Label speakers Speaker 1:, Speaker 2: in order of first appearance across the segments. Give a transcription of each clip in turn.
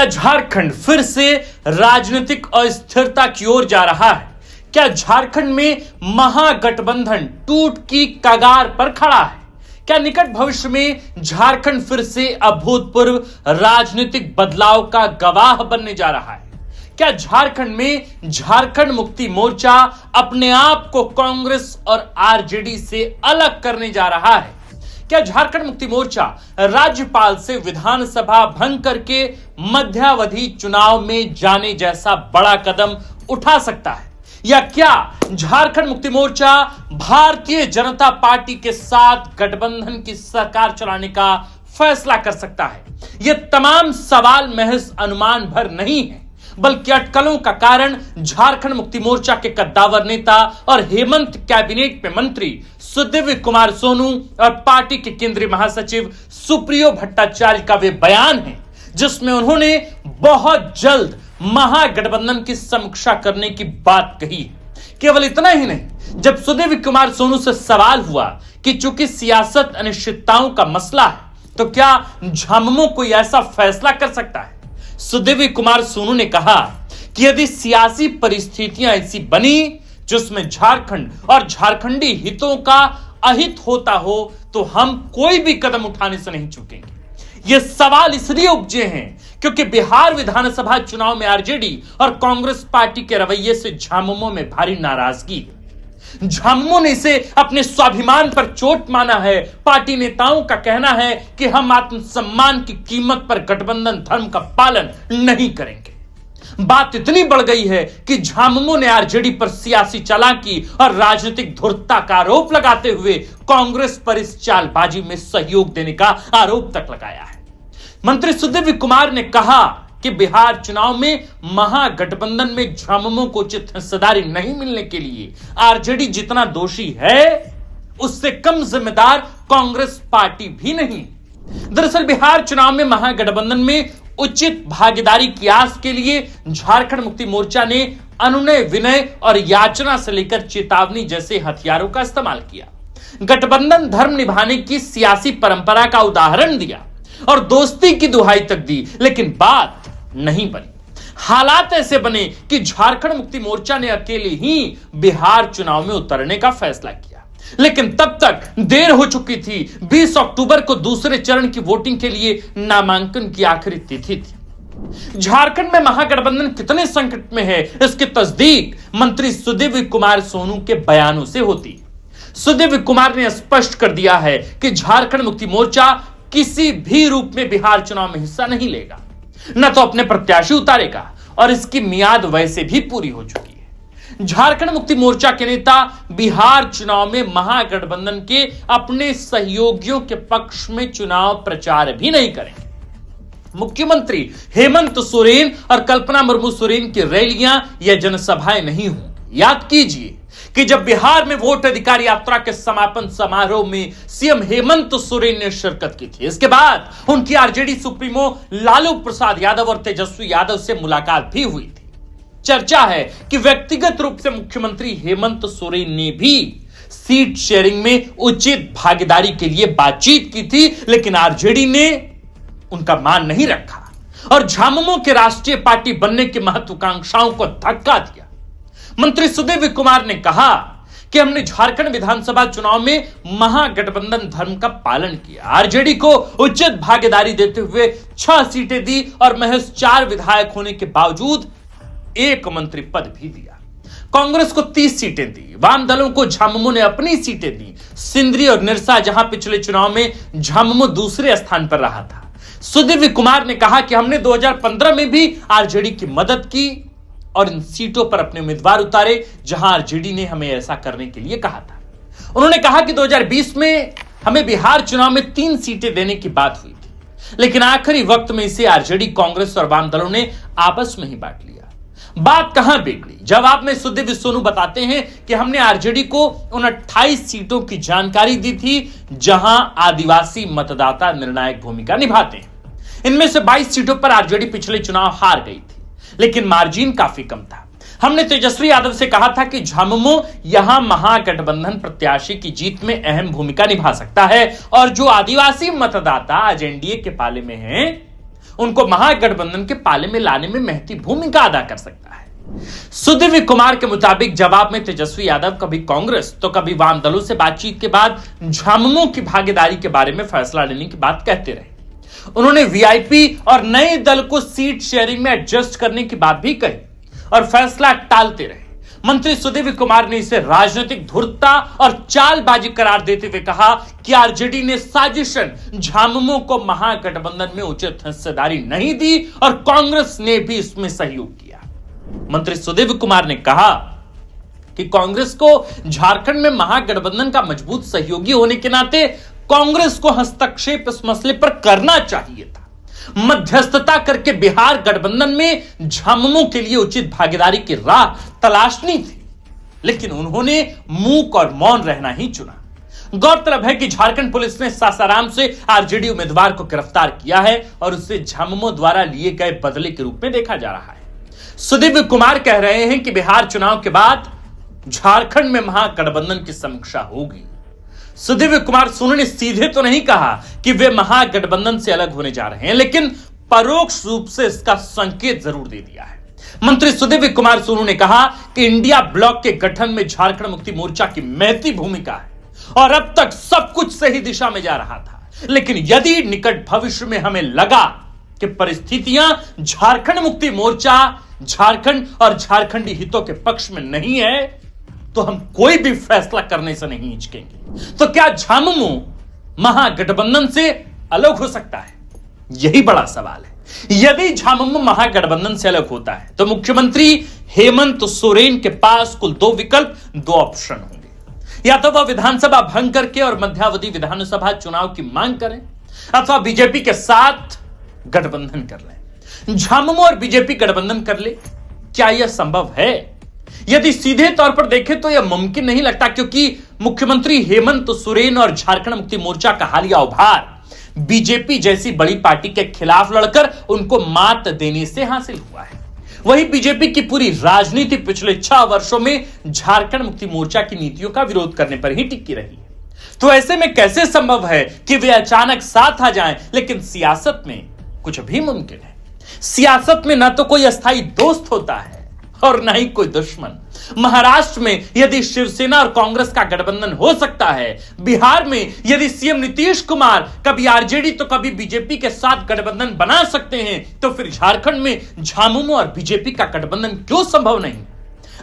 Speaker 1: क्या झारखंड फिर से राजनीतिक अस्थिरता की ओर जा रहा है? क्या झारखंड में महागठबंधन टूट की कगार पर खड़ा है? क्या निकट भविष्य में झारखंड फिर से अभूतपूर्व राजनीतिक बदलाव का गवाह बनने जा रहा है? क्या झारखंड में झारखंड मुक्ति मोर्चा अपने आप को कांग्रेस और आरजेडी से अलग करने जा रहा है? क्या झारखंड मुक्ति मोर्चा राज्यपाल से विधानसभा भंग करके मध्यावधि चुनाव में जाने जैसा बड़ा कदम उठा सकता है? या क्या झारखंड मुक्ति मोर्चा भारतीय जनता पार्टी के साथ गठबंधन की सरकार चलाने का फैसला कर सकता है? ये तमाम सवाल महज अनुमान भर नहीं है, बल्कि अटकलों का कारण झारखंड मुक्ति मोर्चा के कद्दावर नेता और हेमंत कैबिनेट में मंत्री सुदीव्य कुमार सोनू और पार्टी के केंद्रीय महासचिव सुप्रियो भट्टाचार्य का वे बयान है, जिसमें उन्होंने बहुत जल्द महागठबंधन की समीक्षा करने की बात कही है। केवल इतना ही नहीं, जब सुदीव्य कुमार सोनू से सवाल हुआ कि चूंकि सियासत अनिश्चितताओं का मसला है, तो क्या झामुमो कोई ऐसा फैसला कर सकता है? सुदीव्य कुमार सोनू ने कहा कि यदि सियासी परिस्थितियां ऐसी बनी जिसमें झारखंड और झारखंडी हितों का अहित होता हो, तो हम कोई भी कदम उठाने से नहीं चूकेंगे। ये सवाल इसलिए उपजे हैं क्योंकि बिहार विधानसभा चुनाव में आरजेडी और कांग्रेस पार्टी के रवैये से झामुमो में भारी नाराजगी है। झामुमो ने इसे अपने स्वाभिमान पर चोट माना है। पार्टी नेताओं का कहना है कि हम आत्मसम्मान की कीमत पर गठबंधन धर्म का पालन नहीं करेंगे। बात इतनी बढ़ गई है कि झामुमो ने आरजेडी पर सियासी चालाकी और राजनीतिक धूर्तता का आरोप लगाते हुए कांग्रेस पर इस चालबाजी में सहयोग देने का आरोप तक लगाया है। मंत्री सुदीव्य कुमार ने कहा कि बिहार चुनाव में महागठबंधन में झामुमो को उचित हिस्सेदारी नहीं मिलने के लिए आरजेडी जितना दोषी है, उससे कम जिम्मेदार कांग्रेस पार्टी भी नहीं। दरअसल बिहार चुनाव में महागठबंधन में उचित भागीदारी की आस के लिए झारखंड मुक्ति मोर्चा ने अनुनय, विनय और याचना से लेकर चेतावनी जैसे हथियारों का इस्तेमाल किया। गठबंधन धर्म निभाने की सियासी परंपरा का उदाहरण दिया और दोस्ती की दुहाई तक दी, लेकिन बात नहीं बनी। हालात ऐसे बने कि झारखंड मुक्ति मोर्चा ने अकेले ही बिहार चुनाव में उतरने का फैसला किया, लेकिन तब तक देर हो चुकी थी। 20 अक्टूबर को दूसरे चरण की वोटिंग के लिए नामांकन की आखिरी तिथि थी। झारखंड में महागठबंधन कितने संकट में है, इसकी तस्दीक मंत्री सुदीव्य कुमार सोनू के बयानों से होती। सुदीव्य कुमार ने स्पष्ट कर दिया है कि झारखंड मुक्ति मोर्चा किसी भी रूप में बिहार चुनाव में हिस्सा नहीं लेगा, न तो अपने प्रत्याशी उतारेगा, और इसकी मियाद वैसे भी पूरी हो चुकी है। झारखंड मुक्ति मोर्चा के नेता बिहार चुनाव में महागठबंधन के अपने सहयोगियों के पक्ष में चुनाव प्रचार भी नहीं करेंगे। मुख्यमंत्री हेमंत सोरेन और कल्पना मुर्मू सोरेन की रैलियां या जनसभाएं नहीं होंगी। याद कीजिए कि जब बिहार में वोट अधिकार यात्रा के समापन समारोह में सीएम हेमंत सोरेन ने शिरकत की थी, इसके बाद उनकी आरजेडी सुप्रीमो लालू प्रसाद यादव और तेजस्वी यादव से मुलाकात भी हुई थी। चर्चा है कि व्यक्तिगत रूप से मुख्यमंत्री हेमंत सोरेन ने भी सीट शेयरिंग में उचित भागीदारी के लिए बातचीत की थी, लेकिन आरजेडी ने उनका मान नहीं रखा और झामुमो के राष्ट्रीय पार्टी बनने की महत्वाकांक्षाओं को धक्का दिया। मंत्री सुदीव्य कुमार ने कहा कि हमने झारखंड विधानसभा चुनाव में महागठबंधन धर्म का पालन किया, आरजेडी को उचित भागीदारी देते हुए 6 सीटें दी और महज 4 विधायक होने के बावजूद 1 मंत्री पद भी दिया। कांग्रेस को 30 सीटें दी, वाम दलों को झामुमो ने अपनी सीटें दी। सिंदरी और निरसा, जहां पिछले चुनाव में झामुमो दूसरे स्थान पर रहा था। सुदीव्य कुमार ने कहा कि हमने 2015 में भी आरजेडी की मदद की और इन सीटों पर अपने उम्मीदवार उतारे जहां आरजेडी ने हमें ऐसा करने के लिए कहा था। उन्होंने कहा कि 2020 में हमें बिहार चुनाव में 3 सीटें देने की बात हुई थी, लेकिन आखिरी वक्त में इसे आरजेडी, कांग्रेस और वाम दलों ने आपस में ही बांट लिया। बात कहां बिगड़ी? जवाब में सुदीव्य सोनू बताते हैं कि हमने आरजेडी को उन 28 सीटों की जानकारी दी थी जहां आदिवासी मतदाता निर्णायक भूमिका निभाते हैं। इनमें से 22 सीटों पर आरजेडी पिछले चुनाव हार गई थी, लेकिन मार्जिन काफी कम था। हमने तेजस्वी यादव से कहा था कि झामुमो यहां महागठबंधन प्रत्याशी की जीत में अहम भूमिका निभा सकता है और जो आदिवासी मतदाता आज एनडीए के पाले में हैं, उनको महागठबंधन के पाले में लाने में महती भूमिका अदा कर सकता है। सुदीव्य कुमार के मुताबिक जवाब में तेजस्वी यादव कभी कांग्रेस तो कभी वाम दलों से बातचीत के बाद झामुमो की भागीदारी के बारे में फैसला लेने की बात कहते रहे। उन्होंने वीआईपी और नए दल को सीट शेयरिंग में एडजस्ट करने की बात भी कही और फैसला टालते रहे। मंत्री सुदीव्य कुमार ने इसे राजनीतिक धूर्तता और चालबाजी करार देते हुए कहा कि आरजेडी ने साजिशन झामुमो को महागठबंधन में उचित हिस्सेदारी नहीं दी और कांग्रेस ने भी इसमें सहयोग किया। मंत्री सुदीव्य कुमार ने कहा कि कांग्रेस को झारखंड में महागठबंधन का मजबूत सहयोगी होने के नाते कांग्रेस को हस्तक्षेप इस मसले पर करना चाहिए था। मध्यस्थता करके बिहार गठबंधन में झामुमो के लिए उचित भागीदारी की राह तलाशनी थी, लेकिन उन्होंने मूक और मौन रहना ही चुना। गौरतलब है कि झारखंड पुलिस ने सासाराम से आरजेडी उम्मीदवार को गिरफ्तार किया है और उसे झामुमो द्वारा लिए गए बदले के रूप में देखा जा रहा है। सुदीव्य कुमार कह रहे हैं कि बिहार चुनाव के बाद झारखंड में महागठबंधन की समीक्षा होगी। सुदीव्य कुमार सोनू ने सीधे तो नहीं कहा कि वे महागठबंधन से अलग होने जा रहे हैं, लेकिन परोक्ष रूप से इसका संकेत जरूर दे दिया है। मंत्री सुदीव्य कुमार सोनू ने कहा कि इंडिया ब्लॉक के गठन में झारखंड मुक्ति मोर्चा की महती भूमिका है और अब तक सब कुछ सही दिशा में जा रहा था, लेकिन यदि निकट भविष्य में हमें लगा कि परिस्थितियां झारखंड मुक्ति मोर्चा झारखंड और झारखंडी हितों के पक्ष में नहीं है तो हम कोई भी फैसला करने से नहीं हिचकेंगे। तो क्या झामुमो महागठबंधन से अलग हो सकता है? यही बड़ा सवाल है। यदि झामुमो महागठबंधन से अलग होता है तो मुख्यमंत्री हेमंत सोरेन के पास कुल दो विकल्प, दो ऑप्शन होंगे। या तो वह विधानसभा भंग करके और मध्यावधि विधानसभा चुनाव की मांग करें अथवा बीजेपी के साथ गठबंधन कर लें। झामुमो और बीजेपी गठबंधन कर ले, क्या यह संभव है? यदि सीधे तौर पर देखें तो यह मुमकिन नहीं लगता, क्योंकि मुख्यमंत्री हेमंत सोरेन और झारखंड मुक्ति मोर्चा का हालिया उभार बीजेपी जैसी बड़ी पार्टी के खिलाफ लड़कर उनको मात देने से हासिल हुआ है। वहीं बीजेपी की पूरी राजनीति पिछले 6 वर्षों में झारखंड मुक्ति मोर्चा की नीतियों का विरोध करने पर ही टिकी रही है। तो ऐसे में कैसे संभव है कि वे अचानक साथ आ जाएं? लेकिन सियासत में कुछ भी मुमकिन है। सियासत में ना तो कोई अस्थायी दोस्त होता है और ना ही कोई दुश्मन। महाराष्ट्र में यदि शिवसेना और कांग्रेस का गठबंधन हो सकता है, बिहार में यदि सीएम नीतीश कुमार कभी आरजेडी तो कभी बीजेपी के साथ गठबंधन बना सकते हैं, तो फिर झारखंड में झामुमो और बीजेपी का गठबंधन क्यों संभव नहीं?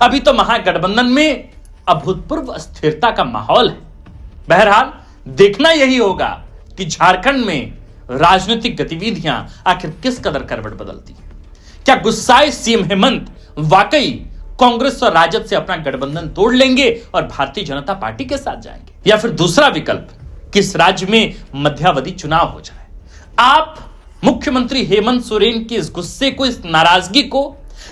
Speaker 1: अभी तो महागठबंधन में अभूतपूर्व अस्थिरता का माहौल है। बहरहाल देखना यही होगा कि झारखंड में राजनीतिक गतिविधियां आखिर किस कदर करवट बदलती है। क्या गुस्साए सीएम हेमंत वाकई कांग्रेस और राजद से अपना गठबंधन तोड़ लेंगे और भारतीय जनता पार्टी के साथ जाएंगे, या फिर दूसरा विकल्प किस राज्य में मध्यावधि चुनाव हो जाए? आप मुख्यमंत्री हेमंत सोरेन की इस गुस्से को, इस नाराजगी को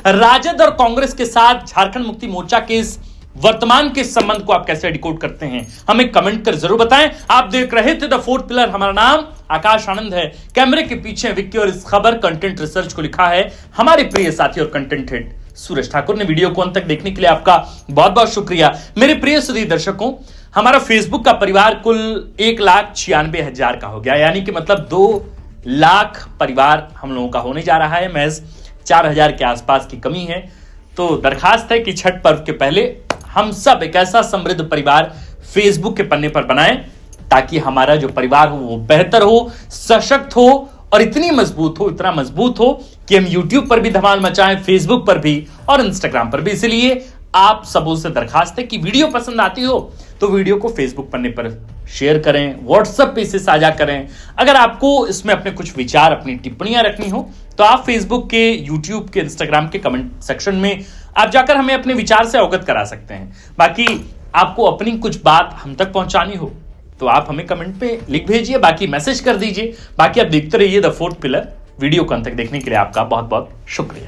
Speaker 1: राजद और कांग्रेस के साथ झारखंड मुक्ति मोर्चा के इस वर्तमान के संबंध को आप कैसे डिकोड करते हैं, हमें कमेंट कर जरूर बताएं। आप देख रहे थे द फोर्थ पिलर। हमारा नाम आकाश आनंद है, कैमरे के पीछे विक्की और इस खबर कंटेंट रिसर्च को लिखा है हमारे प्रिय साथी और कंटेंट हेड सूरज ठाकुर ने। वीडियो को अंत तक देखने के लिए आपका बहुत बहुत शुक्रिया। मेरे प्रिय सुधी दर्शकों, हमारा फेसबुक का परिवार कुल 1,96,000 का हो गया, यानी कि मतलब 2 लाख परिवार हम लोगों का होने जा रहा है। महज 4,000 के आसपास की कमी है। तो दरखास्त है कि छठ पर्व के पहले हम सब एक ऐसा समृद्ध परिवार फेसबुक के पन्ने पर बनाएं ताकि हमारा जो परिवार हो वो बेहतर हो, सशक्त हो और इतनी मजबूत हो, इतना मजबूत हो कि हम YouTube पर भी धमाल मचाएं, फेसबुक पर भी और इंस्टाग्राम पर भी। इसलिए आप सबों से दरखास्त है कि वीडियो पसंद आती हो तो वीडियो को फेसबुक पन्ने पर शेयर करें, व्हाट्सएप पे इसे साझा करें। अगर आपको इसमें अपने कुछ विचार, अपनी टिप्पणियां रखनी हो तो आप फेसबुक के, यूट्यूब के, इंस्टाग्राम के कमेंट सेक्शन में आप जाकर हमें अपने विचार से अवगत करा सकते हैं। बाकी आपको अपनी कुछ बात हम तक पहुंचानी हो तो आप हमें कमेंट पे लिख भेजिए, बाकी मैसेज कर दीजिए। बाकी आप देखते रहिए द फोर्थ पिलर। वीडियो को अंत तक देखने के लिए आपका बहुत बहुत शुक्रिया।